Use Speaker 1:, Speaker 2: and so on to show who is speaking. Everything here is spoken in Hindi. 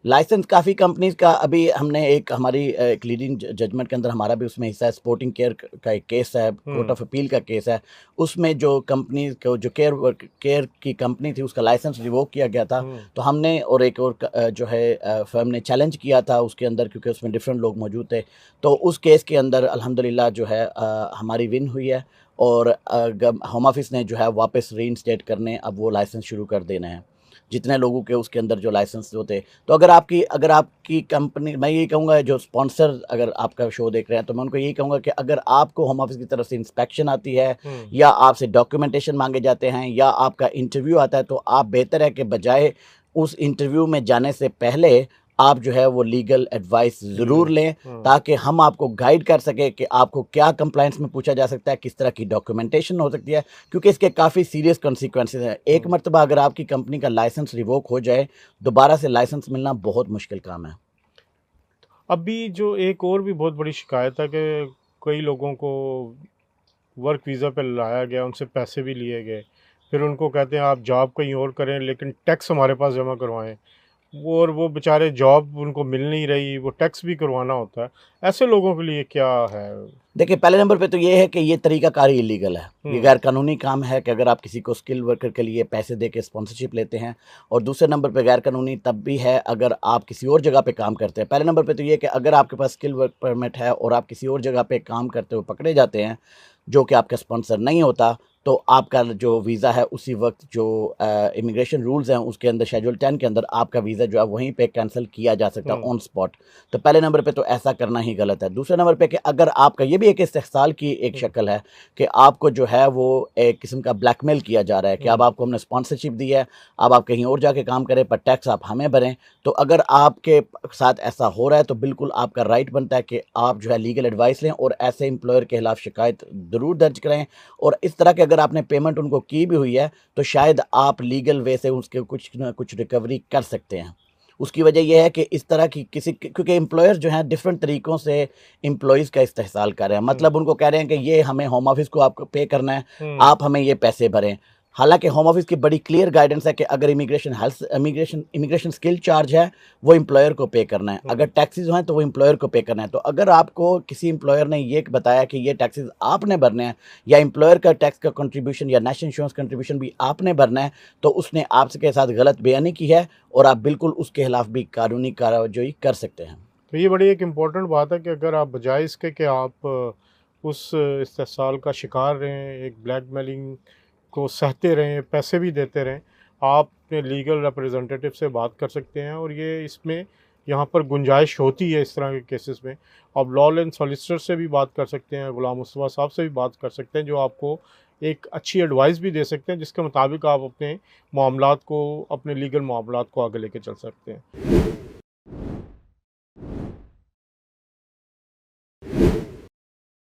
Speaker 1: लाइसेंस काफ़ी कंपनीज़ का अभी हमने एक हमारी एक लीडिंग जजमेंट के अंदर हमारा भी उसमें हिस्सा है। स्पोर्टिंग केयर का एक केस है, कोर्ट ऑफ अपील का केस है। उसमें जो कंपनी को जो केयर की कंपनी थी उसका लाइसेंस रिवोक किया गया था। तो हमने और एक और जो है फर्म ने चैलेंज किया था उसके अंदर, क्योंकि उसमें डिफरेंट लोग मौजूद थे। तो उस केस के अंदर अल्हम्दुलिल्लाह जो है हमारी विन हुई है और होम ऑफिस ने जो है वापस रीइंस्टेट करने अब वो लाइसेंस शुरू कर देना है जितने लोगों के उसके अंदर जो लाइसेंस होते। तो अगर आपकी कंपनी, मैं यही कहूँगा जो स्पॉन्सर अगर आपका शो देख रहे हैं तो मैं उनको यही कहूँगा कि अगर आपको होम ऑफिस की तरफ से इंस्पेक्शन आती है या आपसे डॉक्यूमेंटेशन मांगे जाते हैं या आपका इंटरव्यू आता है, तो आप बेहतर है कि बजाय उस इंटरव्यू में जाने से पहले आप जो है वो लीगल एडवाइस ज़रूर लें, ताकि हम आपको गाइड कर सकें कि आपको क्या कंप्लाइंस में पूछा जा सकता है, किस तरह की डॉक्यूमेंटेशन हो सकती है, क्योंकि इसके काफ़ी सीरियस कॉन्सिक्वेंसेस हैं। एक मरतबा अगर आपकी कंपनी का लाइसेंस रिवोक हो जाए, दोबारा से लाइसेंस मिलना बहुत मुश्किल काम है।
Speaker 2: अभी जो एक और भी बहुत बड़ी शिकायत है कि कई लोगों को वर्क वीज़ा पे लाया गया, उनसे पैसे भी लिए गए, फिर उनको कहते हैं आप जॉब कहीं और करें लेकिन टैक्स हमारे पास जमा करवाएं। वो बेचारे जॉब उनको मिल नहीं रही, वो टैक्स भी करवाना होता है। ऐसे लोगों के लिए क्या है?
Speaker 1: देखिए, पहले नंबर पे तो ये है कि ये तरीकाकार ही इलीगल है। ये गैर कानूनी काम है कि अगर आप किसी को स्किल वर्कर के लिए पैसे दे के स्पॉन्सरशिप लेते हैं। और दूसरे नंबर पे गैर कानूनी तब भी है अगर आप किसी और जगह पे काम करते हैं। पहले नंबर पे तो ये है कि अगर आपके पास स्किल वर्क परमिट है और आप किसी और जगह पे काम करते हुए पकड़े जाते हैं, जो कि आपका स्पॉन्सर नहीं होता, तो आपका जो वीज़ा है उसी वक्त जो इमिग्रेशन रूल्स हैं उसके अंदर शेड्यूल 10 के अंदर आपका वीज़ा जो है वहीं पे कैंसिल किया जा सकता है ऑन स्पॉट। तो पहले नंबर पे तो ऐसा करना ही गलत है। दूसरे नंबर पे कि अगर आपका ये भी एक इस्तेहसाल की एक शक्ल है कि आपको जो है वो एक किस्म का ब्लैकमेल किया जा रहा है कि अब आपको हमने स्पॉन्सरशिप दी है, अब आप कहीं और जाके काम करें पर टैक्स आप हमें भरें। तो अगर आपके साथ ऐसा हो रहा है तो बिल्कुल आपका राइट बनता है कि आप जो है लीगल एडवाइस लें और ऐसे एम्प्लॉयर के खिलाफ शिकायत ज़रूर दर्ज करें। और इस तरह के अगर आपने पेमेंट उनको की भी हुई है तो शायद आप लीगल वे से उसके कुछ ना कुछ रिकवरी कर सकते हैं। उसकी वजह यह है कि इस तरह की किसी, क्योंकि एम्प्लॉयर जो हैं डिफरेंट तरीक़ों से एम्प्लॉइज़ का इस्तेहसाल कर रहे हैं। मतलब उनको कह रहे हैं कि ये हमें होम ऑफिस को आपको पे करना है, आप हमें ये पैसे भरें। हालांकि होम ऑफिस की बड़ी क्लियर गाइडेंस है कि अगर इमिग्रेशन स्किल चार्ज है वो एम्प्लॉयर को पे करना है, अगर टैक्सेस हैं तो वो एम्प्लॉयर को पे करना है। तो अगर आपको किसी एम्प्लॉयर ने ये बताया कि ये टैक्सेस आपने भरने हैं या एम्प्लॉयर का टैक्स का कंट्रीब्यूशन या नेशनल इंश्योरेंस कंट्रीब्यूशन भी आपने भरना है, तो उसने आपके साथ गलत बयानी की है और आप बिल्कुल उसके खिलाफ भी कानूनी कार्रवाई कर सकते हैं।
Speaker 2: तो ये बड़ी एक इम्पोर्टेंट बात है कि अगर आप बजाय इसके कि आप उस इस्तेहसाल का शिकार रहें, एक ब्लैकमेलिंग को सहते रहें, पैसे भी देते रहें, आप अपने लीगल रिप्रेजेंटेटिव से बात कर सकते हैं। और ये इसमें यहाँ पर गुंजाइश होती है इस तरह के केसेस में। आप लॉ एंड सॉलिसिटर से भी बात कर सकते हैं, गुलाम मुस्तफ़ा साहब से भी बात कर सकते हैं, जो आपको एक अच्छी एडवाइस भी दे सकते हैं जिसके मुताबिक आप अपने मामलात को, अपने लीगल मामलात को आगे लेके चल सकते हैं।